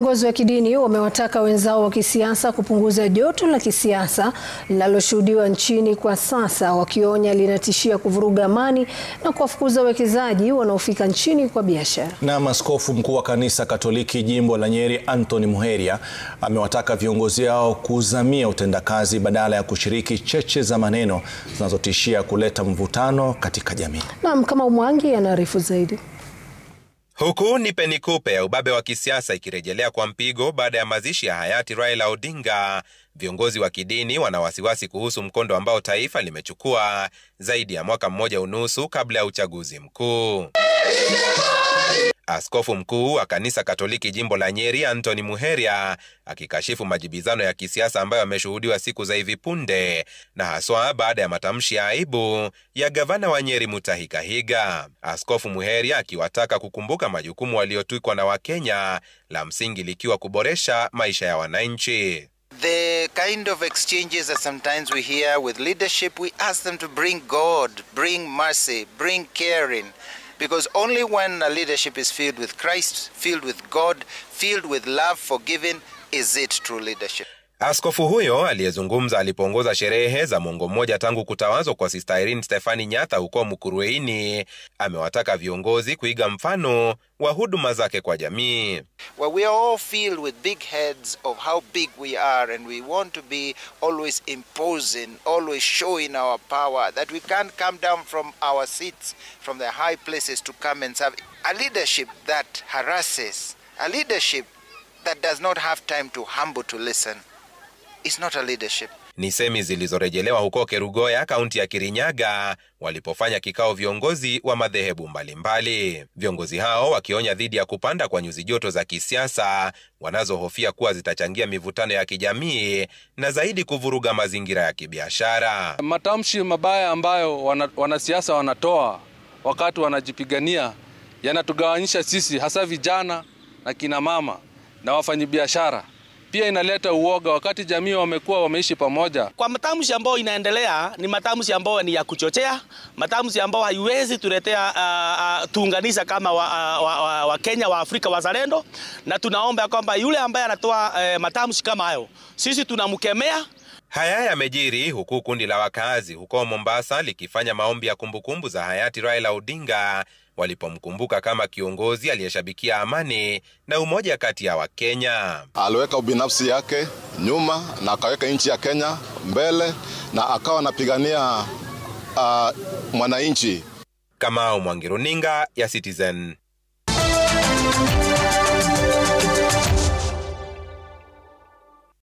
Viongozi wa kidini wamewataka wenzao wa kisiasa kupunguza joto la kisiasa linaloshuhudiwa nchini kwa sasa, wakionya linatishia kuvuruga amani na kuwafukuza wawekezaji wanaofika nchini kwa biashara. Na Askofu mkuu wa kanisa Katoliki jimbo la Nyeri Anthony Muheria amewataka viongozi hao kuzamia utendakazi badala ya kushiriki cheche za maneno zinazotishia kuleta mvutano katika jamii. Naam, kama Umwangi anaarifu zaidi. Huku nipe nikupe ya ubabe wa kisiasa ikirejelea kwa mpigo baada ya mazishi ya hayati Raila Odinga, viongozi wa kidini wana wasiwasi kuhusu mkondo ambao taifa limechukua zaidi ya mwaka mmoja unusu kabla ya uchaguzi mkuu. Askofu mkuu wa kanisa Katoliki jimbo la Nyeri Anthony Muheria akikashifu majibizano ya kisiasa ambayo yameshuhudiwa siku za hivi punde, na haswa baada ya matamshi ya aibu ya gavana wa Nyeri Mutahi Kahiga. Askofu Muheria akiwataka kukumbuka majukumu waliotwikwa na Wakenya, la msingi likiwa kuboresha maisha ya wananchi. The kind of exchanges that sometimes we hear with leadership, we ask them to bring God, bring mercy, bring caring. Because only when a leadership is filled with Christ, filled with God, filled with love, forgiving, is it true leadership. Askofu huyo aliyezungumza alipoongoza sherehe za mwongo mmoja tangu kutawazwa kwa Sister Irene Stephanie Nyatha huko Mukurweini, amewataka viongozi kuiga mfano wa huduma zake kwa jamii. Well, we are all filled with big heads of how big we are, and we want to be always imposing, always showing our power, that we can't come down from our seats, from the high places to come and serve. A leadership that harasses, a leadership that does not have time to humble to listen, is not a leadership. Ni semi zilizorejelewa huko Kerugoya, kaunti ya Kirinyaga, walipofanya kikao viongozi wa madhehebu mbalimbali. Viongozi hao wakionya dhidi ya kupanda kwa nyuzi joto za kisiasa wanazohofia kuwa zitachangia mivutano ya kijamii na zaidi kuvuruga mazingira ya kibiashara. Matamshi mabaya ambayo wanasiasa wanatoa wakati wanajipigania yanatugawanyisha sisi, hasa vijana na kina mama na wafanyabiashara. Pia inaleta uoga wakati jamii wameishi pamoja. Kwa matamshi ambayo inaendelea ni matamshi ambayo ni ya kuchochea, matamshi ambayo haiwezi tuletea tuunganisha kama wa Kenya, wa Afrika wazalendo, na tunaomba kwamba yule ambaye anatoa matamshi kama hayo, sisi tunamkemea. Haya yamejiri huku kundi la wakazi huko Mombasa likifanya maombi ya kumbukumbu za hayati Raila Odinga, walipomkumbuka kama kiongozi aliyeshabikia amani na umoja kati ya Wakenya. Aliweka ubinafsi yake nyuma na akaweka nchi ya Kenya mbele na akawa anapigania mwananchi. Kamau Mwangi, runinga ya Citizen.